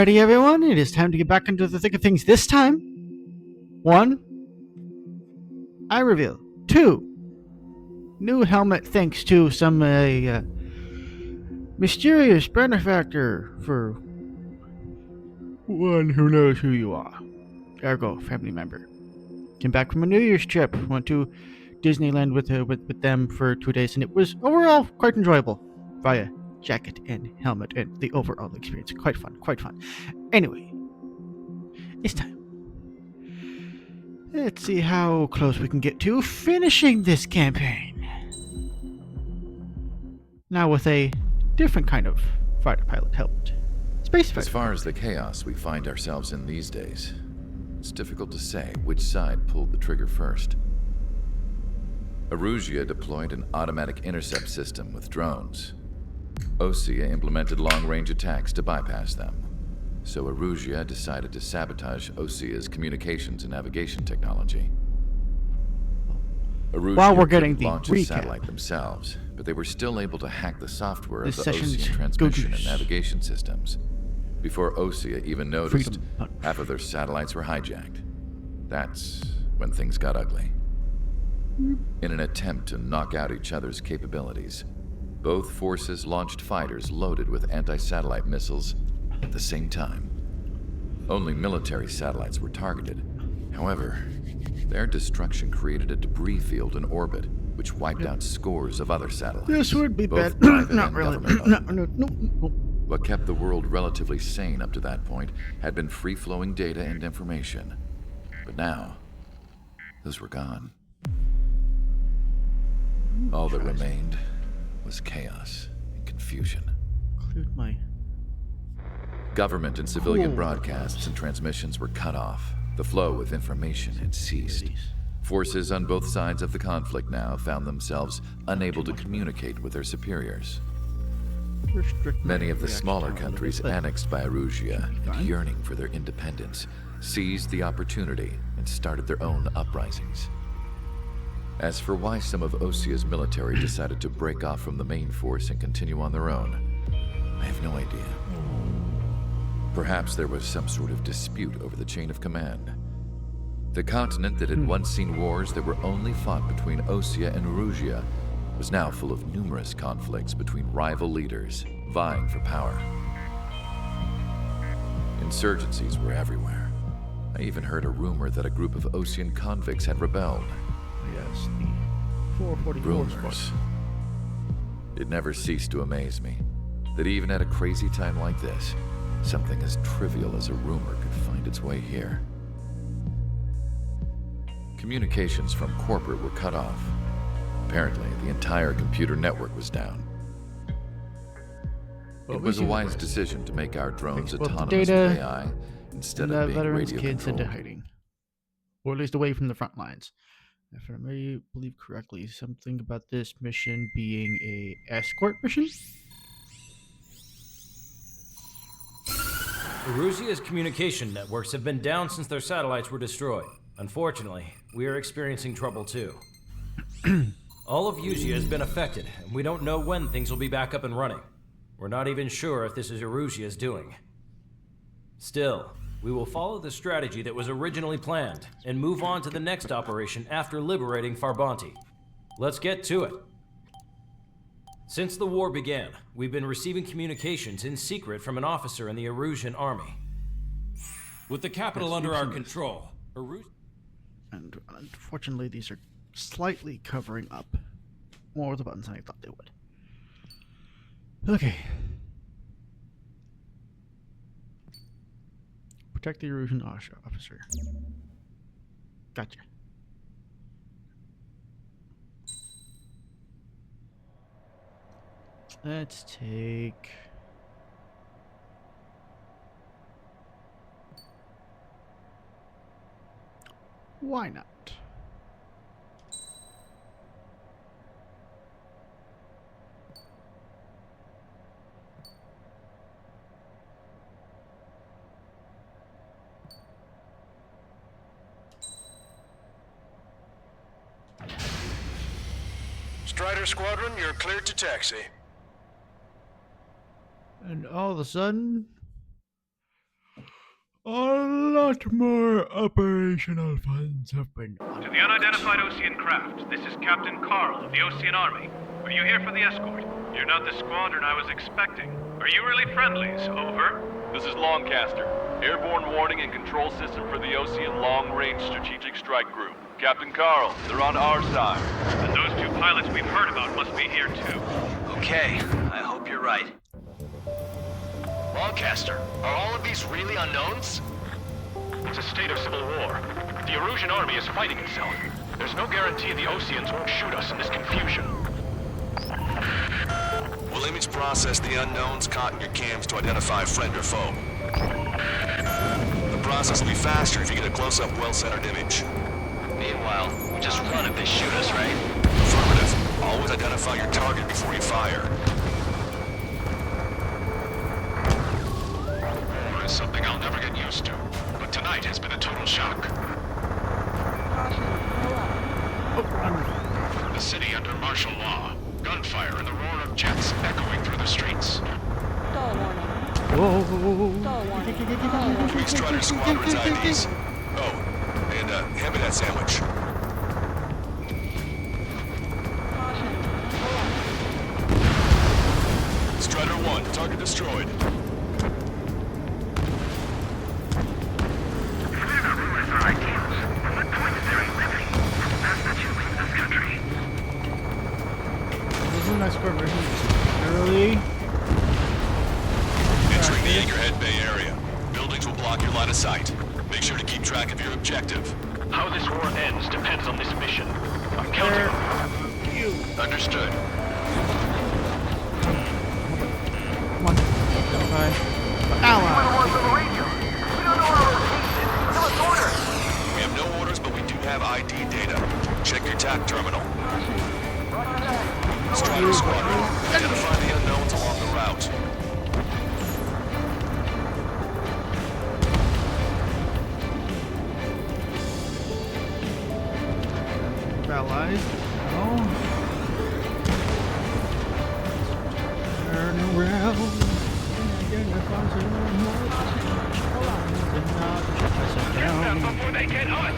Alrighty, everyone, it is time to get back into the thick of things. This time, 1, I reveal. 2, new helmet thanks to some mysterious benefactor for one who knows who you are. Ergo, family member. Came back from a New Year's trip. Went to Disneyland with them for 2 days, and it was overall quite enjoyable via jacket and helmet and the overall experience. Quite fun, quite fun. Anyway, it's time. Let's see how close we can get to finishing this campaign. Now with a different kind of fighter pilot helmet. Space fighter. As far as the chaos we find ourselves in these days, it's difficult to say which side pulled the trigger first. Erusia deployed an automatic intercept system with drones. Osea implemented long-range attacks to bypass them. So Erusia decided to sabotage Osea's communications and navigation technology. Erusia While we're getting the launch a recap, satellite themselves, but they were still able to hack the software this of the session's Osean transmission go-to's. and navigation systems. Before Osea even noticed, Freedom. half of their satellites were hijacked. That's when things got ugly. In an attempt to knock out each other's capabilities, both forces launched fighters loaded with anti-satellite missiles at the same time. Only military satellites were targeted. However, their destruction created a debris field in orbit, which wiped out scores of other satellites. This would be both bad. private Not and really. government-owned. No. What kept the world relatively sane up to that point had been free-flowing data and information. But now, those were gone. All that remained was chaos and confusion. Include my Government and civilian Cool. broadcasts and transmissions were cut off. The flow of information had ceased. Forces on both sides of the conflict now found themselves unable to communicate with their superiors. restrict. Many of the reaction smaller time a little countries bit, but annexed by Erusia Fine. and yearning for their independence seized the opportunity and started their own uprisings. As for why some of Osea's military decided to break off from the main force and continue on their own, I have no idea. Perhaps there was some sort of dispute over the chain of command. The continent that had once seen wars that were only fought between Osea and Erusia was now full of numerous conflicts between rival leaders vying for power. Insurgencies were everywhere. I even heard a rumor that a group of Osean convicts had rebelled. Yes, the 444 squad. Rumors. It never ceased to amaze me that even at a crazy time like this, something as trivial as a rumor could find its way here. Communications from corporate were cut off. Apparently, the entire computer network was down. Well, It was a we wise see the decision to make our drones Exploit the autonomous data, with AI instead And of the being veterans radio kids into controlled. hiding, or at least away from the front lines. If I may believe correctly, something about this mission being a escort mission. Erusia's communication networks have been down since their satellites were destroyed. Unfortunately, we are experiencing trouble too. All of Erusia has been affected, and we don't know when things will be back up and running. We're not even sure if this is Erusia's doing. Still, we will follow the strategy that was originally planned and move on to the next operation after liberating Farbanti. Let's get to it. Since the war began, we've been receiving communications in secret from an officer in the Erusian army. With the capital Yes, under you've our seen this. control, Erusia... And unfortunately, these are slightly covering up more of the buttons than I thought they would. Okay. Protect the Erusian officer. Gotcha. Let's take... Why not? Strider Squadron, you're cleared to taxi. And all of a sudden, A lot more operational funds have been To the unidentified Ocean craft, this is Captain Carl of the Ocean Army. Are you here for the escort? You're not the squadron I was expecting. Are you really friendlies? Over. This is Longcaster. Airborne warning and control system for the Ocean Long Range Strategic Strike Group. Captain Carl, they're on our side. And those two pilots we've heard about must be here too. Okay, I hope you're right. Longcaster, are all of these really unknowns? It's a state of civil war. The Erusian army is fighting itself. There's no guarantee the Oceans won't shoot us in this confusion. We'll image process the unknowns caught in your cams to identify friend or foe. The process will be faster if you get a close-up, well-centered image. Meanwhile, we just run if they shoot us, right? Affirmative. Always identify your target before you fire. War is something I'll never get used to, but tonight has been a total shock. The city under martial law. Gunfire and the roar of jets echoing through the streets. Three Strider Squadron's IDs. Oh, and hand me that sandwich. Strider 1, target destroyed. Isn't that square version early? Entering the Anchorhead Bay area. Buildings will block your line of sight. Make sure to keep track of your objective. How this war ends depends on this mission. I'm counting on you. Understood. Come on. Bye. Ally. We have no orders, but we do have ID data. Check your TAC terminal. Strider Squadron, identify the unknowns along the route. Allies. No. Turn around. Before they get us!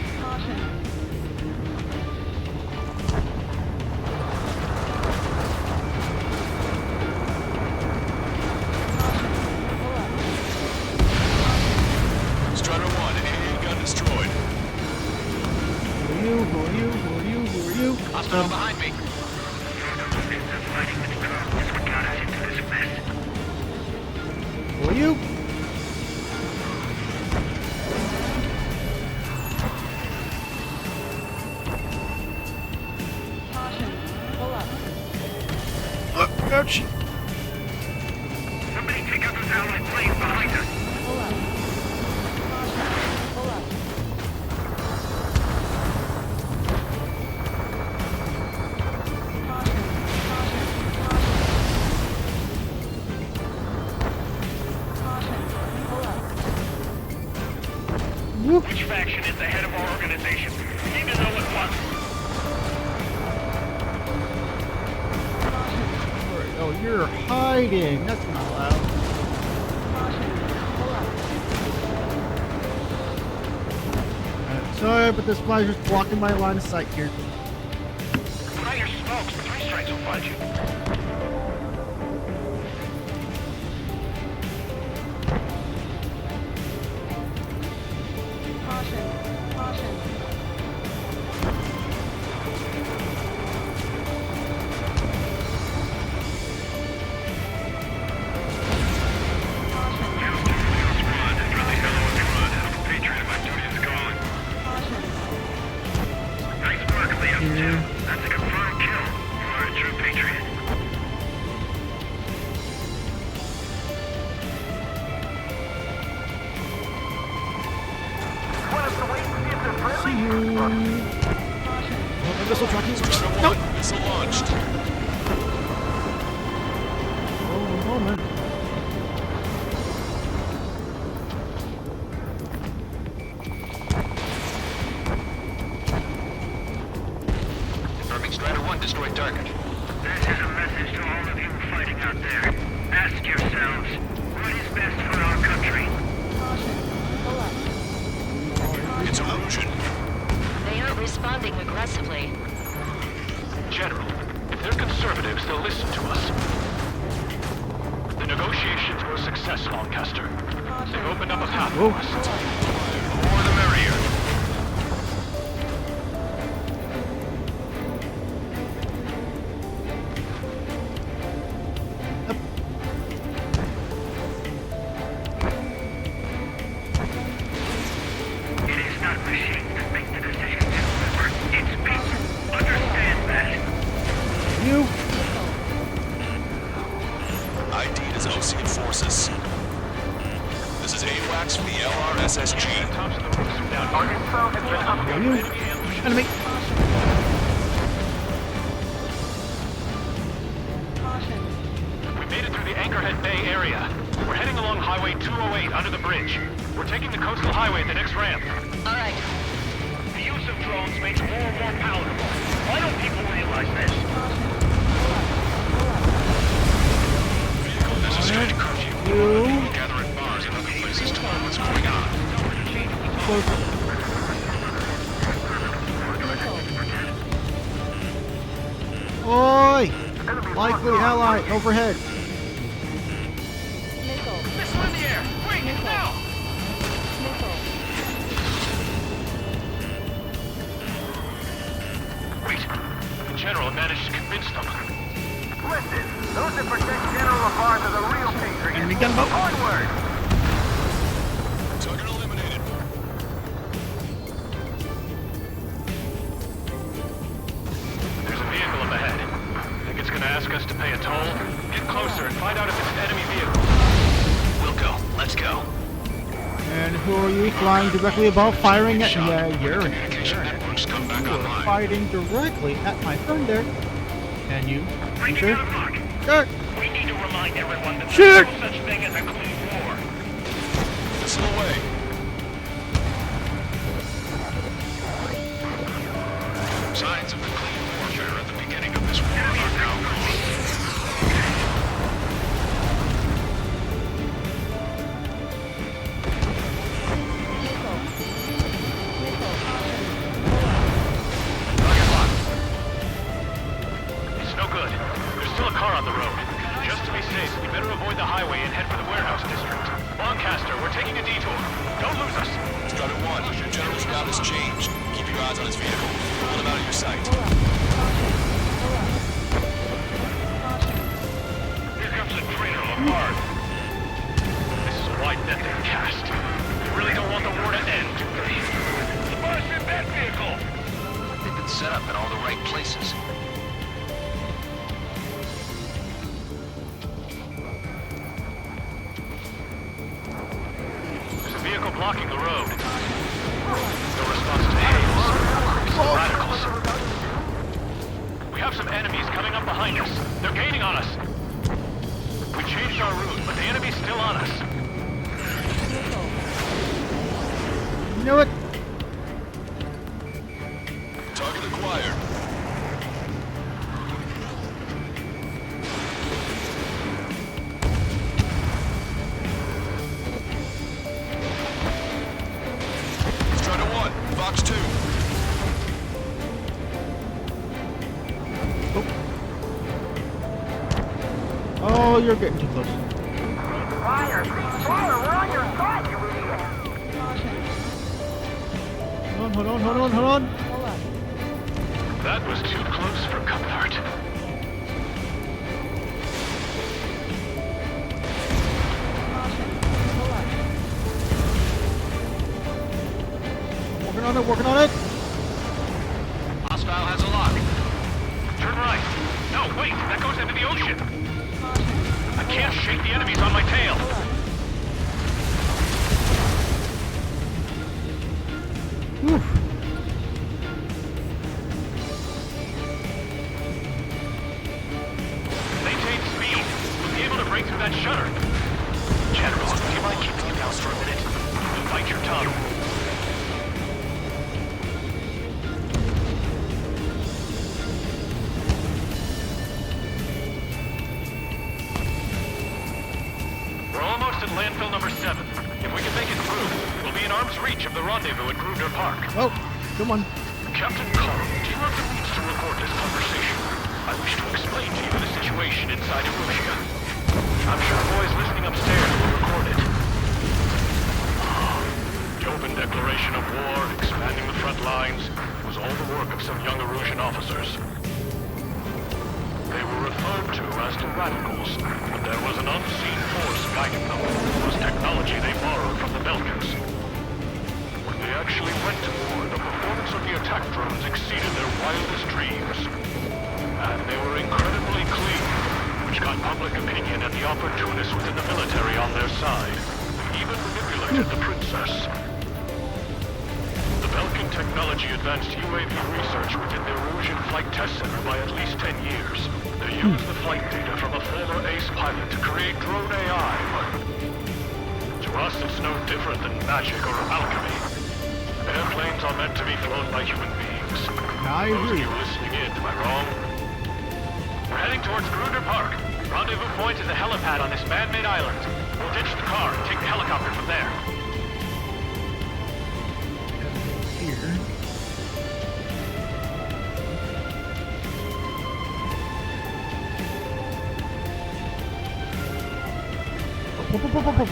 Strider 1, AA gun destroyed. Who are you? Hospital behind me. Who are you? Ouch. Somebody take out those allied planes behind us! Which faction is the head of our organization? We need to know at once. Oh, you're hiding. That's not allowed. Sorry, but this fly's just blocking my line of sight here. Fire your smokes. 3 strikes will find you. That's a confirmed kill. You are a true patriot. See you. Oh, missile tracking. Strider 1, Nope. missile launched. Oh, a moment. Confirming Strider 1 destroyed target. This is a message to all of you fighting out there. Ask yourselves, what is best for our country? press, Lancaster. They've opened up a path Whoa. for us. The more the merrier. It is not machines that make the decisions, however. It's people. Understand that. You. ID is Ocean Forces. This is AWACS from the LRSSG. Tops of the roofs are down. Our info has been updated. You. Enemy. We made it through the Anchorhead Bay area. We're heading along Highway 208 under the bridge. We're taking the coastal highway at the next ramp. All right. The use of drones makes war more palatable. Why don't people realize this? There's a strict curfew. You. Gather at bars and other places to learn what's going on. Close. Oi! Likely ally overhead. Missile in the air! Wait, now! Wait, the General managed to convince them. Listen, those that protect General Lafarge are the real patriots. Enemy gunboat. Onward! Target eliminated. There's a vehicle up ahead. Think it's gonna ask us to pay a toll? Get closer and find out if it's an enemy vehicle. We'll go. Let's go. And who are you flying directly above, firing at? Yeah, you're Networks come back online. fighting directly at my friend there. And you? Bring Sure. it out of luck. Sure. We need to remind everyone that Shoot! there's no such thing as a clean war. Missile away. Signs of the clean warfare at the beginning of this war are now gone. Target locked. It's no good. There's still a car on the road. Just to be safe, we better avoid the highway and head for the warehouse district. Lancaster, we're taking a detour. Don't lose us. Strider 1, your general's route has changed. Keep your eyes on his vehicle. Pull him out of your sight. Here comes the traitor, Lafarge. This is a wide net they've cast. They really don't want the war to end, do they? Lafarge in that vehicle! They've been set up in all the right places. There's a vehicle blocking the road. No response to hails. It's the radicals. We have some enemies coming up behind us. They're gaining on us. We changed our route, but the enemy's still on us. You know what? Target acquired. Strider 1, Fox 2. Oh, you're getting too close. Fire! Fire! We're on your side, you idiot! Hold on. That was too close for comfort. Working on it. Hostile has a lock. Turn right. No, wait, that goes into the ocean. I can't shake the enemies on my tail. Whew. Maintain speed. We'll be able to break through that shutter. General, do you mind keeping your mouth for a minute? Bite your tongue. We're almost at landfill number 7. If we can make it through, we'll be in arm's reach of the rendezvous at Grosvenor Park. Oh, come on. Captain Carl, do you have the means to record this conversation? I wish to explain to you the situation inside Erusia. I'm sure boys listening upstairs will record work of some young Erusian officers. They were referred to as the Radicals, but there was an unseen force guiding them, whose technology they borrowed from the Belkans. When they actually went to war, the performance of the attack drones exceeded their wildest dreams. And they were incredibly clean, which got public opinion and the opportunists within the military on their side. They even manipulated the princess. The Belkan technology advanced UAV research within the Erusian Flight Test Center by at least 10 years. They used the flight data from a former ace pilot to create drone AI, but to us it's no different than magic or alchemy. Airplanes are meant to be flown by human beings. I Those of agree. you listening in, am I wrong? We're heading towards Gruner Park. Rendezvous point is a helipad on this man-made island. We'll ditch the car and take the helicopter from there. Here.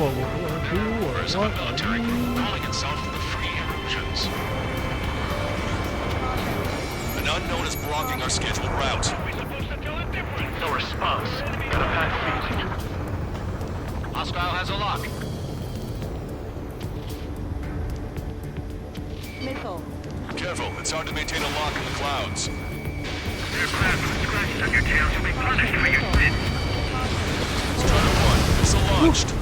Members of a military group calling itself the Free Erusians. An unknown is blocking our scheduled route. No response. Got a bad feeling. Hostile has a lock. Missile. Careful, it's hard to maintain a lock in the clouds. Aircraft with scratches on your tail shall be punished for your sins. Strider 1, missile launched.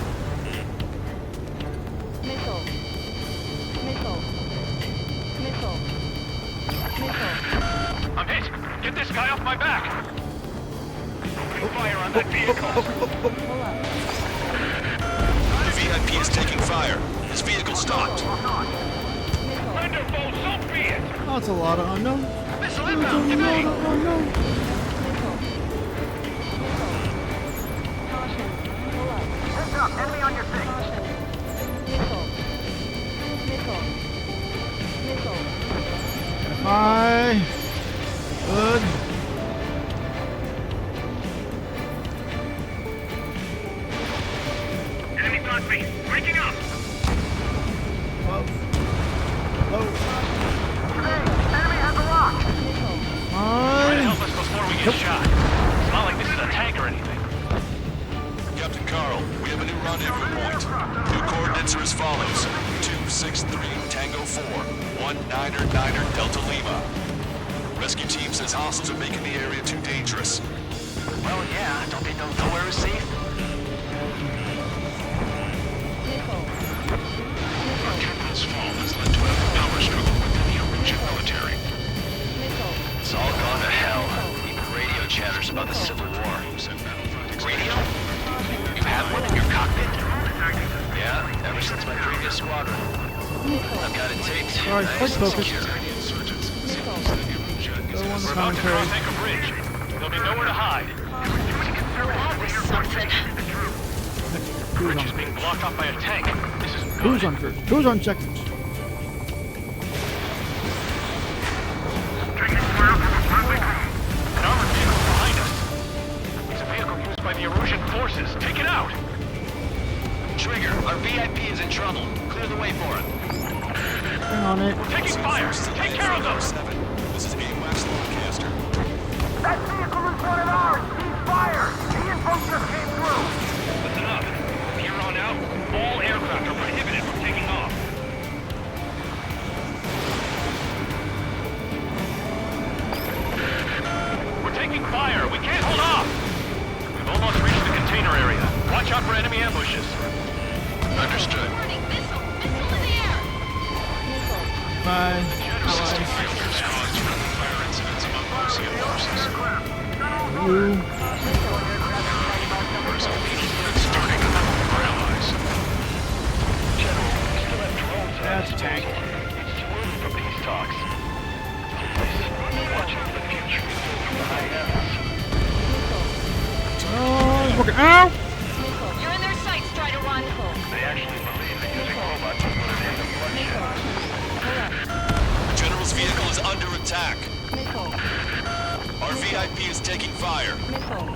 Missile. Missile. Missile. Missile. I'm hit. Get this guy off my back. Open fire on that vehicle. Pull up. The VIP is taking fire. His vehicle stopped. Missile. Wonderful, so be it. Oh, that's a lot of unknown. Missile That's a inbound, lot evade. of unknown. Missile. Missile. Caution. Pull up. Heads up, enemy on your six. Caution. Missile. Missile. Missile. Hi. Good. Enemy Godfrey, breaking up. Whoa. Whoa. Enemy has a lock. Missile. Try to Hi. help us before we get shot. It's not like this is a tank or anything. Captain Carl, we have a new rendezvous point. New coordinates are as follows. 263 Tango 4, 1999 Delta Lima. Rescue team says hostiles are making the area too dangerous. Well, yeah, don't they know nowhere is safe? Missile. Our captain's fall has led to a power struggle within the Erusian military. Missile. It's all gone to hell. Even radio chatters about the Civil War. Radio? You have one in your cockpit? Yeah, ever since my previous squadron. I've got it taped. Alright, Nice let's and focus. secure. Go on the We're about to commentary. cross Anchor Bridge. There'll be nowhere to hide. Who's Bridge on is being first? blocked off by a tank. This isn't Who's good. on first? Who's on second? An armored vehicle behind us. It's a vehicle used by the Erusian forces. Take it out. Trigger, our VIP is in trouble. Clear the way for it. Hang on it. We're taking fire. Take care of them. 7. This is AWACS Lancaster. That vehicle is one of ours. Cease fire. The info just came through. Listen up. From here on out, all aircraft are prohibited from taking off. We're taking fire. We can't hold off. We've almost reached the container area. Watch out for enemy ambushes. Understood. Missile. Bye. System failures caused friendly fire incidents among Russian forces. You. Numbers of beating units starting for allies. General, we still have drones at That's our disposal. It's too early for peace talks. Listen, watching for the future from the high heavens. Oh, okay. Ow! You're in their sights, Strider 1. They actually believe that using robots will put an end to bloodshed. The general's vehicle is under attack. Missile. Our VIP is taking fire. Missile.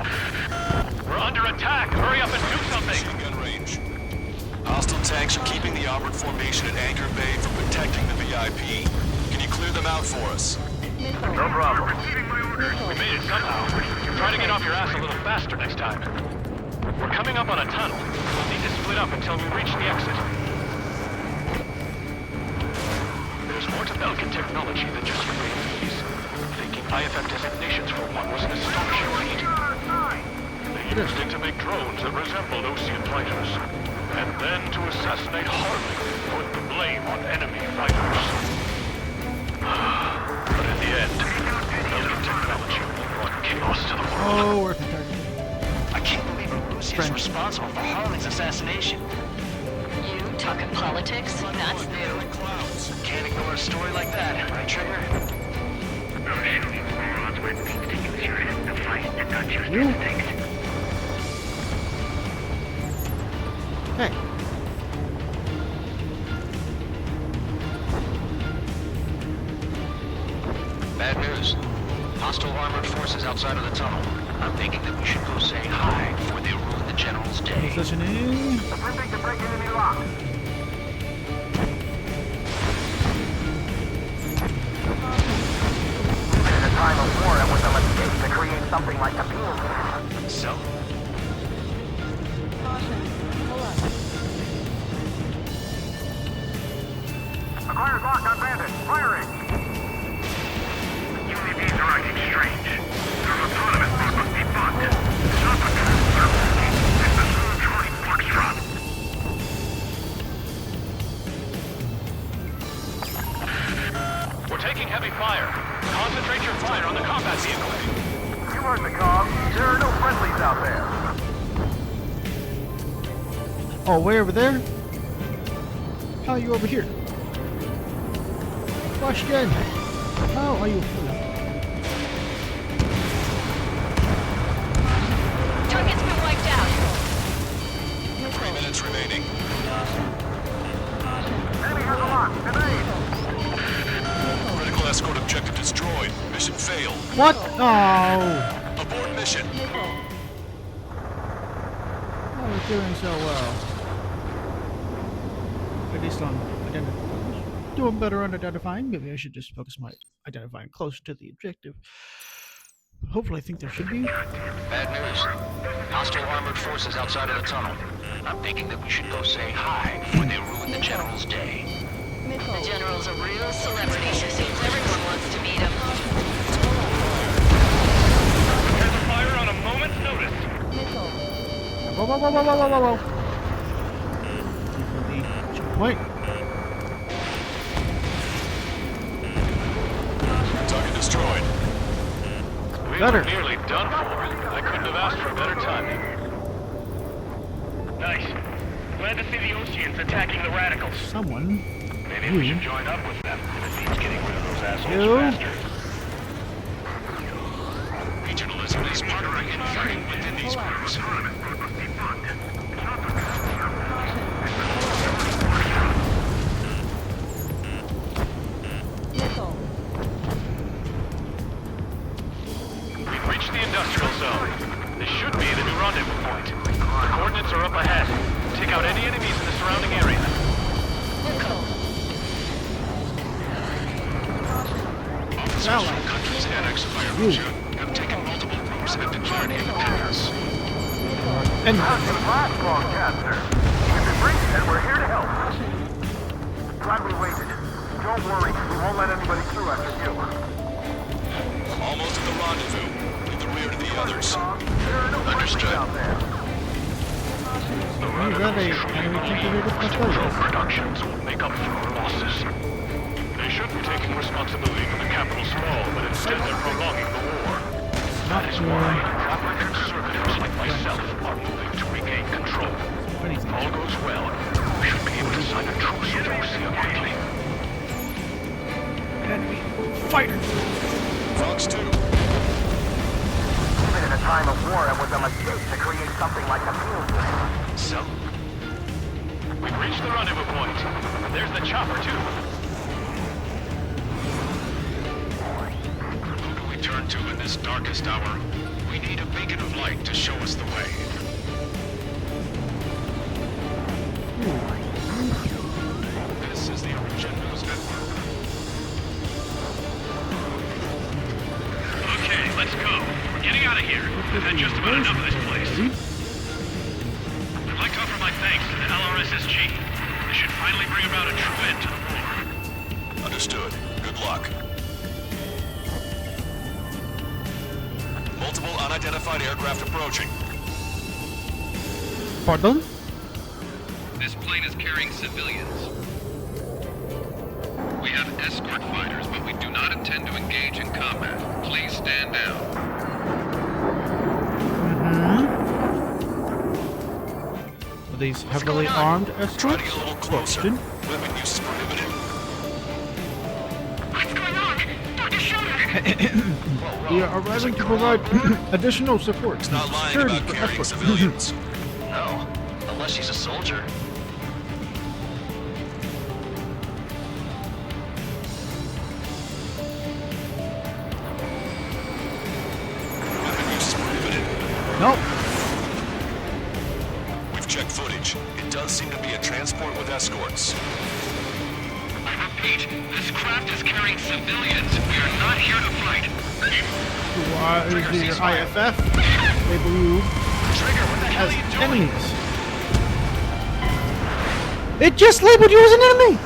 We're under attack. Hurry up and do something. Machine gun range. Hostile tanks are keeping the armored formation at Anchor Bay from protecting the VIP. Can you clear them out for us? Missile. No problem. Missile. We made it somehow. Try to get off your ass a little faster next time. We're coming up on a tunnel. We'll need to split up until we reach the exit. There's more to Belkin technology than just UAVs. Thinking IFF designations for one was an astonishing feat. They used it to make drones that resembled Ocean fighters. And then to assassinate Harley, put the blame on enemy fighters. But in the end, Belkin technology brought chaos to the world. Oh, we're target. I can't believe Lucy is responsible for Harley's assassination. You talking politics? That's new. Can't ignore a story like that, right, Trigger? Those shooting morons went means to use your head to fight and not just You? instincts. Hey. Bad news. Hostile armored forces outside of the tunnel. I'm thinking that we should go say hi before they ruin the General's day. Who's listening? Attempting to break enemy lock. In a time of war, it was a mistake to create something like a beam. So, Caution. Pull up. Acquired lock on bandit. Firing. UAVs are acting strange. Their autonomous mode must be bugged. Stop the controller. This is Charlie Foxtrot. We're taking heavy fire. Concentrate your fire on the combat vehicle. You heard the comm. There are no friendlies out there. Oh, way over there? How are you over here? Question. How are you? Target's been wiped out. 3 minutes remaining. Enemy has a lock. Grenade. Critical escort objective destroyed. Mission failed. What? Oh. Abort mission. Missile. Oh, we're doing so well. At least on doing better on identifying. Maybe I should just focus my identifying closer to the objective. Hopefully, I think there should be. bad news. Hostile armored forces outside of the tunnel. I'm thinking that we should go say hi before they ruin the General's day. Missile. The General's a real celebrity. Seems everyone wants to meet him. Prepare to fire on a moment's notice. Missile. Whoa, whoa, whoa, whoa, whoa, whoa, whoa. The checkpoint. Target destroyed. We Better. were nearly done for. I couldn't have asked for better timing. Nice. Glad to see the Oceans attacking the radicals. Someone. Maybe we should join up with them if it means getting rid of those assholes You? faster. Regionalism is partnering and fighting within these groups. Missile. We've reached the industrial zone. This should be the new rendezvous point. The coordinates are up ahead. Take out any enemies in the surrounding area. Officers from countries annexed by Russia have taken multiple routes and declared independence. And Last broadcaster. If it breaks, then we're here to help. Glad we waited. Don't worry, we won't let anybody through after you. Almost at the rendezvous, in the rear to the others. There are no Understood. out there. The you got a enemy configured with control my productions will make up for our losses. They should be taking responsibility for the capital's fall, but instead they're prolonging the war. That is why proper conservatives like myself are moving to regain control. If all goes well, we should be able to sign a truce with Russia quickly. enemy fighter. Fox 2. Even in a time of war, it was a mistake to create something like a field. So, We've reached the rendezvous point. There's the chopper, too. Who do we turn to in this darkest hour? We need a beacon of light to show us the way. This is the Origin News Network. SSG. This should finally bring about a true end to the war. Understood. Good luck. Multiple unidentified aircraft approaching. Pardon? This plane is carrying civilians. We have escort fighters, but we do not intend to engage in combat. Please stand down. Are these heavily armed Try escorts? to get a little closer. Question. Weapon use is prohibited. What's going on? Dr. Schroeder! We are arriving to provide additional support. He's not lying Security about for carrying escorts. civilians. No, unless she's a soldier. Weapon use is prohibited. Nope. We've checked footage. It does seem to be a transport with escorts. I repeat, this craft is carrying civilians. We are not here to fight. Why is your IFF label you Trigger, what the hell as are you doing? enemies? It just labeled you as an enemy!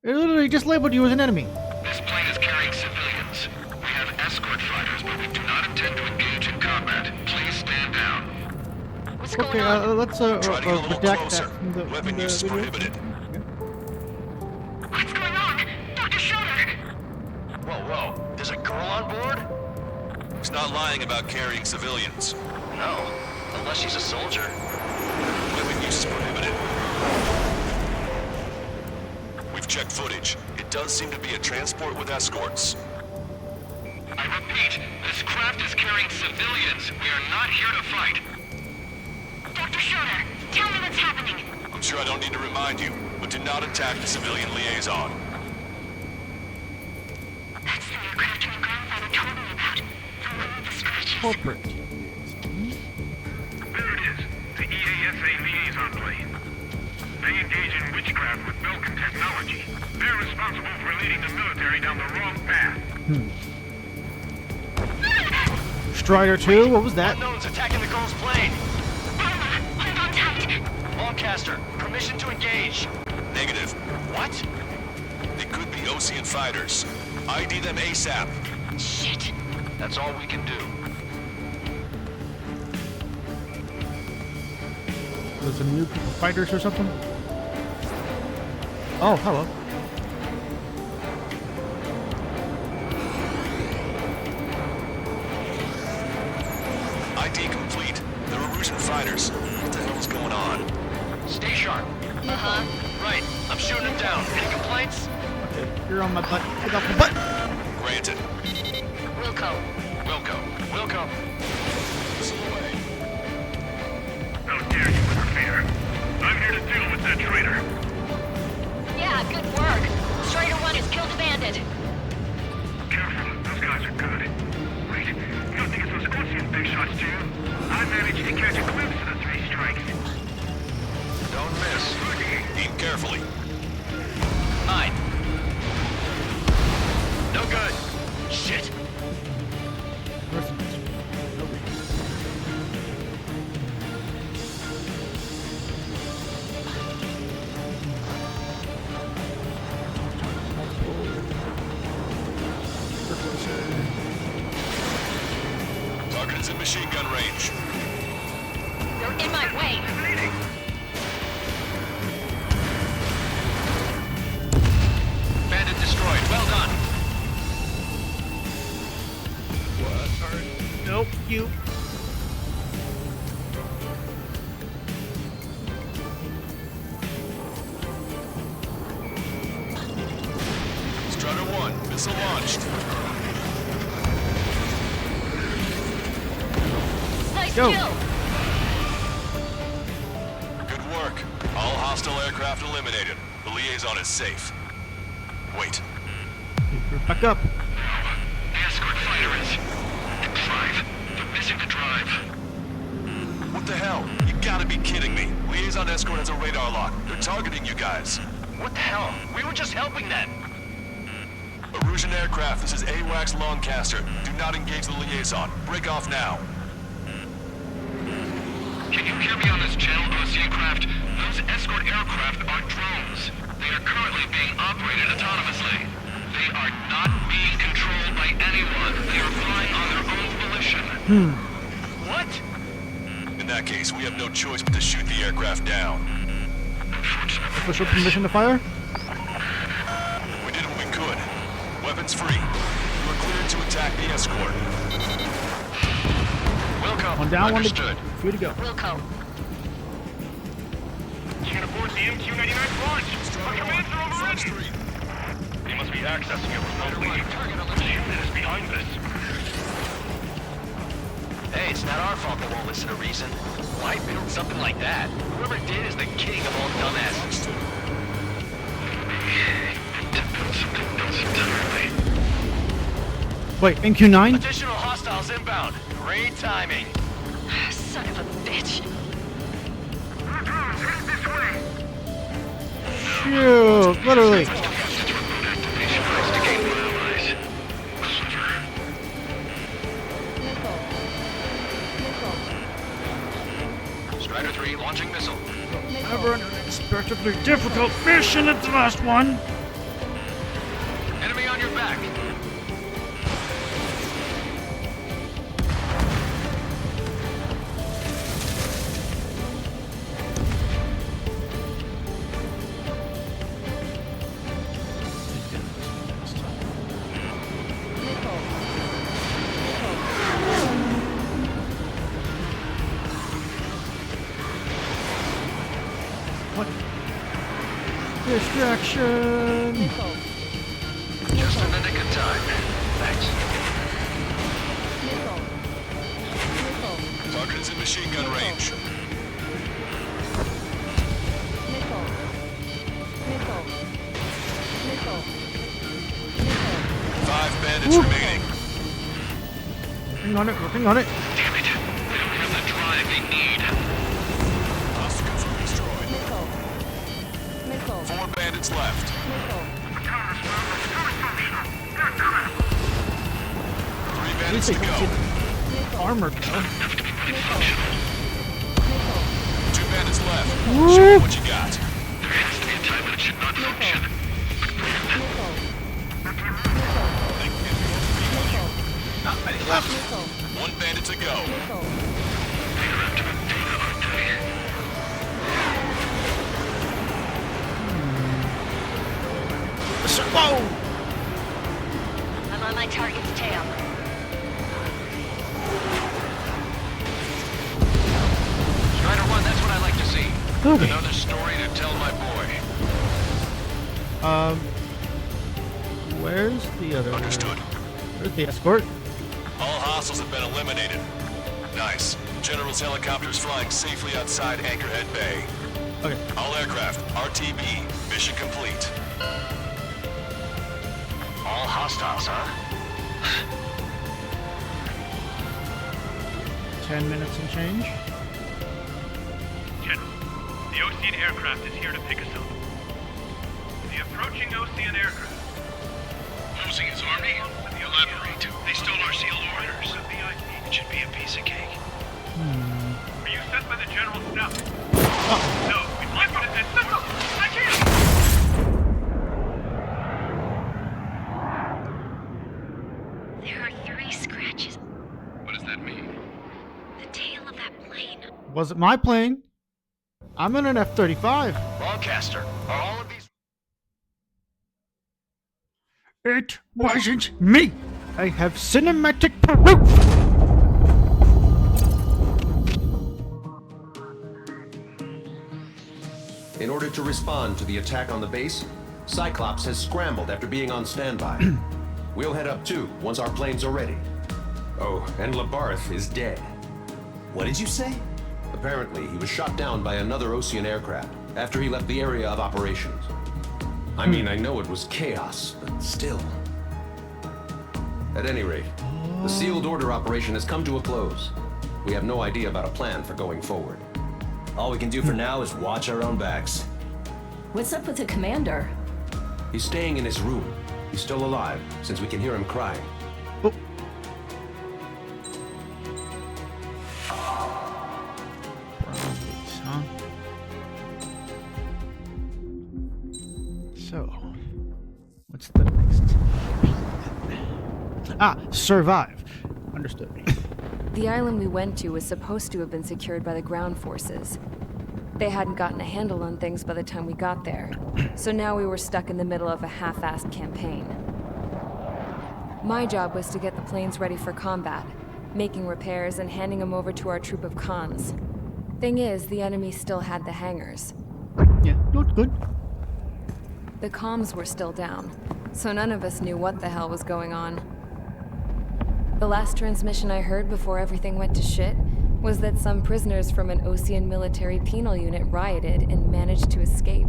It literally just labeled you as an enemy. This plane is carrying civilians. We have escort fighters, but we do not intend to engage in combat. Please stand down. What's Okay, going on? let's Try to get a little redact closer. that from the Weapon use is video. prohibited. What's going on? Dr. Schroeder! Whoa, there's a girl on board? He's not lying about carrying civilians. No, unless she's a soldier. Weapon use is prohibited. We've checked footage. It does seem to be a transport with escorts. I repeat, this craft is carrying civilians. We are not here to fight. Dr. Schroeder, tell me what's happening. I'm sure I don't need to remind you, but do not attack the civilian liaison. That's the aircraft your grandfather told me about. The one with the scratches. Corporate. There it is. The EASA liaison plane. They engage in witchcraft with Belkin technology. They're responsible for leading the military down the wrong path. Strider 2, what was that? Unknown's attacking the girl's plane. Alma, hold on tight. Lancaster, permission to engage. Negative. What? They could be Ocean fighters. ID them ASAP. Shit. That's all we can do. There's some new group of fighters or something? Oh, hello. ID complete. They're Erusian fighters. What the hell is going on? Stay sharp. Uh-huh. Right, I'm shooting him down. Any complaints? Okay, you're on my butt. Get off my butt! Granted. Wilco. Wilco. Missile away. How dare you interfere? I'm here to deal with that traitor. Yeah, good work. Strider 1 has killed a bandit. Careful, those guys are good. Wait, you don't think it's those Ocean big shots, do you? I managed to catch a glimpse of the 3 strikes. Don't miss. Aim carefully. 9. No good. Shit. Target is in machine gun range. You're in my way. Bandit destroyed. Well done. Nope, you. Strider 1, missile launched. Nice Go. kill. Good work. All hostile aircraft eliminated. The liaison is safe. Wait. Back up. The escort fighter is... the drive. They're missing the drive. What the hell? You gotta be kidding me. Liaison escort has a radar lock. They're targeting you guys. What the hell? We were just helping them. Erusian Persian aircraft, this is AWACS Longcaster. Do not engage the liaison. Break off now. Can you hear me on this channel, OC craft? Those escort aircraft are drones. They are currently being operated autonomously. They are not being controlled by anyone. They are flying on their own volition. What? In that case, we have no choice but to shoot the aircraft down. Official permission to fire? We did what we could. Weapons free. You are cleared to attack the escort. Wilco, One down, understood. Free to go. Wilco. Can't aboard the MQ-99 launch. Our commands are overrunning. They must be accessing it remotely. The unit is behind this. Hey, it's not our fault they won't listen to reason. Why build something like that? Whoever did is the king of all dumbasses. Wait, NQ9? Additional hostiles inbound. Great timing. Son of a bitch. Shoot, literally. Strider 3 launching missile. Never an unexpectedly difficult mission at the last one. Enemy on your back. Distraction! Just in the nick of time. Thanks. Target is in machine gun range. Five bandits remaining. Working on it, working on it. Damn it. We don't have the drive they need. Hostiles are destroyed. 4 bandits left. 3 bandits to go. Armor, though. 2 bandits left. Woo! Show me what you got. There has to be a time when it should not function. Not many left. 1 bandit to go. Whoa! I'm on my target's tail. Strider 1, that's what I like to see. Okay. Another story to tell my boy. Where's the other one? Understood. Where's the escort? All hostiles have been eliminated. Nice. General's helicopters flying safely outside Anchorhead Bay. Okay. All aircraft, RTB, mission complete. All hostiles, huh? 10 minutes and change. General, the Ocean aircraft is here to pick us up. The approaching Ocean aircraft. Losing his army? Elaborate. They stole our sealed orders. It should be a piece of cake. Are you sent by the General's staff? No, we'd like you to send someone. I can't! There are 3 scratches. What does that mean? The tail of that plane. Wasn't my plane. I'm in an F-35. Longcaster, are all of these... It wasn't me. I have cinematic proof. In order to respond to the attack on the base, Cyclops has scrambled after being on standby. We'll head up too, once our planes are ready. Oh, and Labarth is dead. What did you say? Apparently, he was shot down by another Ocean aircraft after he left the area of operations. I mean, I know it was chaos, but still. At any rate, the sealed order operation has come to a close. We have no idea about a plan for going forward. All we can do for now is watch our own backs. What's up with the commander? He's staying in his room. He He's still alive, since we can hear him crying. Oh. Brownies, huh? So, what's the next plan? Ah, survive. Understood. The island we went to was supposed to have been secured by the ground forces. They hadn't gotten a handle on things by the time we got there, so now we were stuck in the middle of a half-assed campaign. My job was to get the planes ready for combat, making repairs and handing them over to our troop of cons. Thing is, the enemy still had the hangars. Yeah, not good. The comms were still down, so none of us knew what the hell was going on. The last transmission I heard before everything went to shit was that some prisoners from an Osean military penal unit rioted and managed to escape.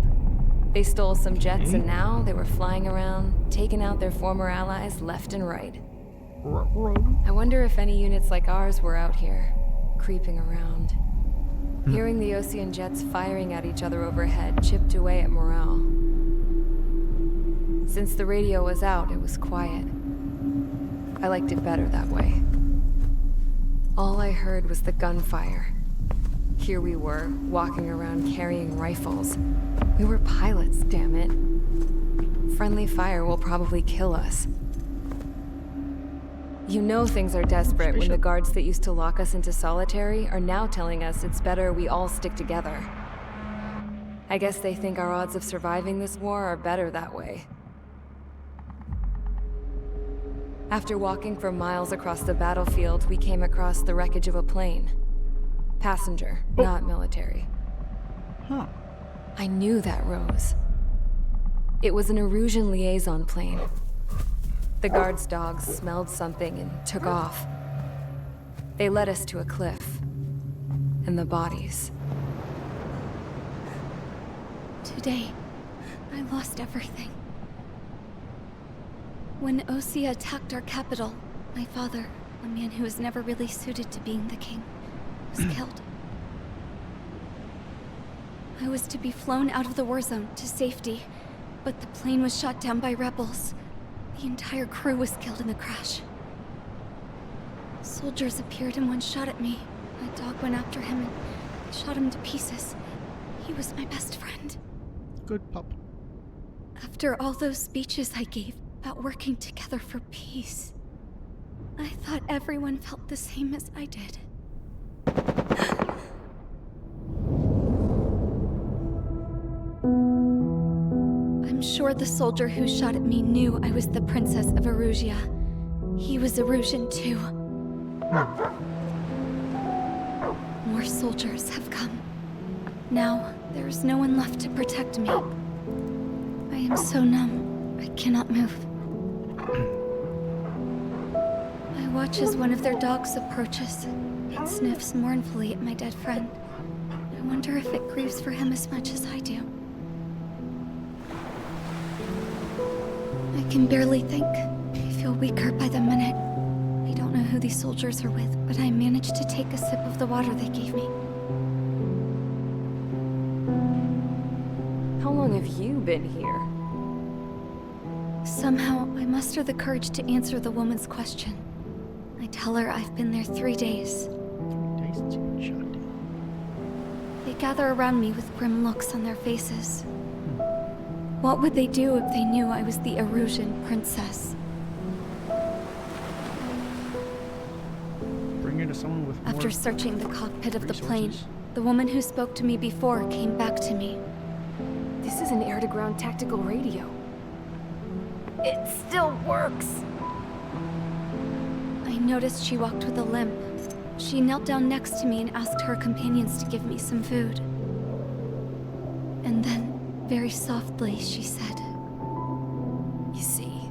They stole some jets and now they were flying around, taking out their former allies left and right. I wonder if any units like ours were out here, creeping around. Hearing the Osean jets firing at each other overhead chipped away at morale. Since the radio was out, it was quiet. I liked it better that way. All I heard was the gunfire. Here we were, walking around carrying rifles. We were pilots, damn it. Friendly fire will probably kill us. You know things are desperate when the guards that used to lock us into solitary are now telling us it's better we all stick together. I guess they think our odds of surviving this war are better that way. After walking for miles across the battlefield, we came across the wreckage of a plane. Passenger, not military. Huh. I knew that rose. It was an Erusian liaison plane. The guard's dogs smelled something and took off. They led us to a cliff. And the bodies. Today, I lost everything. When Osea attacked our capital, my father, a man who was never really suited to being the king, was killed. I was to be flown out of the war zone to safety, but the plane was shot down by rebels. The entire crew was killed in the crash. Soldiers appeared and one shot at me. My dog went after him and shot him to pieces. He was my best friend. Good pup. After all those speeches I gave about working together for peace, I thought everyone felt the same as I did. I'm sure the soldier who shot at me knew I was the Princess of Erusia. He was Erusian too. More soldiers have come. Now, there is no one left to protect me. I am so numb, I cannot move. I watch as one of their dogs approaches. It sniffs mournfully at my dead friend. I wonder if it grieves for him as much as I do. I can barely think. I feel weaker by the minute. I don't know who these soldiers are with, but I managed to take a sip of the water they gave me. How long have you been here? Somehow, I muster the courage to answer the woman's question. I tell her I've been there 3 days. 3 days since you've been shot down. They gather around me with grim looks on their faces. What would they do if they knew I was the Erusian princess? Bring it to someone with more After searching the cockpit of the plane, resources. the woman who spoke to me before came back to me. This is an air-to-ground tactical radio. It still works! I noticed she walked with a limp. She knelt down next to me and asked her companions to give me some food. And then, very softly, she said, You see,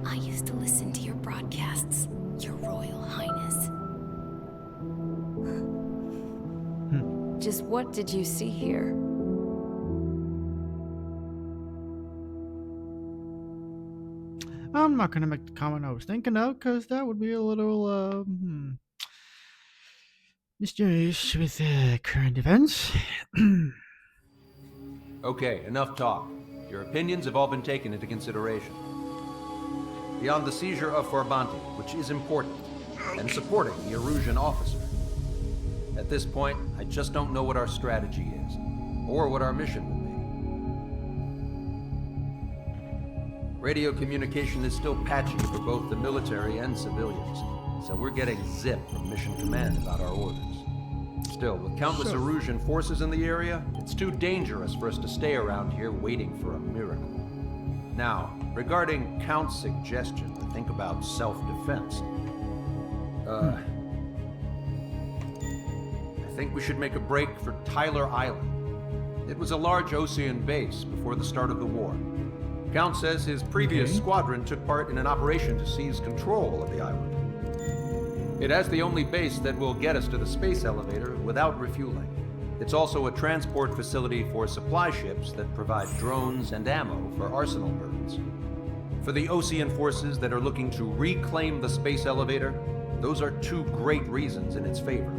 I used to listen to your broadcasts, Your Royal Highness. Just what did you see here? I'm not gonna make the comment I was thinking of, because that would be a little, mysterious with current events. Okay, enough talk. Your opinions have all been taken into consideration. Beyond the seizure of Forbanti, which is important, and supporting the Erusian officer. At this point, I just don't know what our strategy is, or what our mission will be. Radio communication is still patchy for both the military and civilians, so we're getting zip from Mission Command about our orders. Still, with countless Erusian forces in the area, it's too dangerous for us to stay around here waiting for a miracle. Now, regarding Count's suggestion to think about self-defense, I think we should make a break for Tyler Island. It was a large Osean base before the start of the war. Count says his previous squadron took part in an operation to seize control of the island. It has the only base that will get us to the space elevator without refueling. It's also a transport facility for supply ships that provide drones and ammo for arsenal birds. For the Osean forces that are looking to reclaim the space elevator, those are two great reasons in its favor.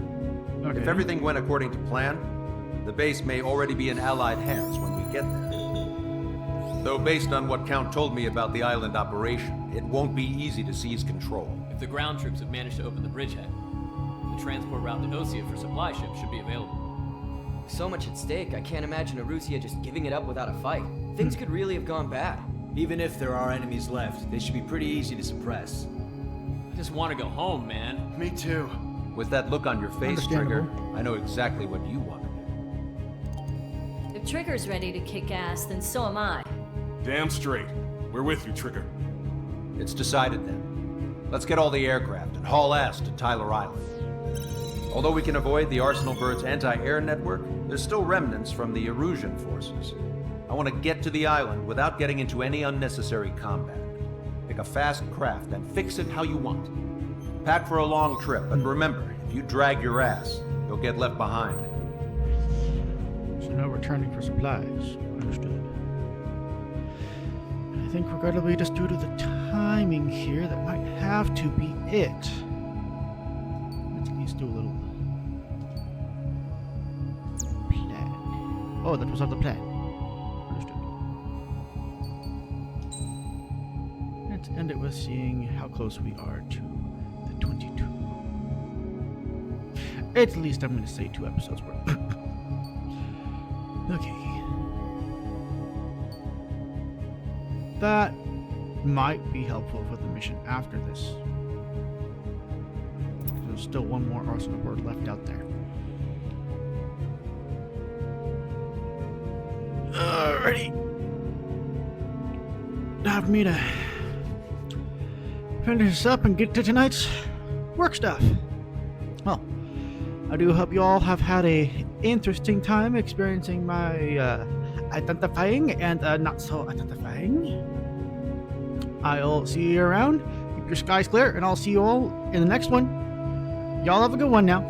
Okay. If everything went according to plan, the base may already be in Allied hands when we get there. Though based on what Count told me about the island operation, it won't be easy to seize control. If the ground troops have managed to open the bridgehead, the transport route to Osea for supply ships should be available. So much at stake, I can't imagine Erusia just giving it up without a fight. Things could really have gone bad. Even if there are enemies left, they should be pretty easy to suppress. I just want to go home, man. Me too. With that look on your face, Trigger, I know exactly what you want to do. If Trigger's ready to kick ass, then so am I. Damn straight. We're with you, Trigger. It's decided then. Let's get all the aircraft and haul ass to Tyler Island. Although we can avoid the Arsenal Bird's anti-air network, there's still remnants from the Erusian forces. I want to get to the island without getting into any unnecessary combat. Pick a fast craft and fix it how you want. Pack for a long trip, but remember, if you drag your ass, you'll get left behind. So no returning for supplies. Understood. I think regrettably, just due to the timing here, that might have to be it. Let's at least do a little plan. Oh, that was on the plan. Understood. Let's end it with seeing how close we are to the 22. At least I'm going to say 2 episodes worth. Okay. That might be helpful for the mission after this. There's still one more Arsenal bird left out there. Alrighty. Time for me to finish this up and get to tonight's work stuff. Well, I do hope you all have had a interesting time experiencing my identifying and not so identifying. I'll see you around. Keep your skies clear, and I'll see you all in the next one. Y'all have a good one now.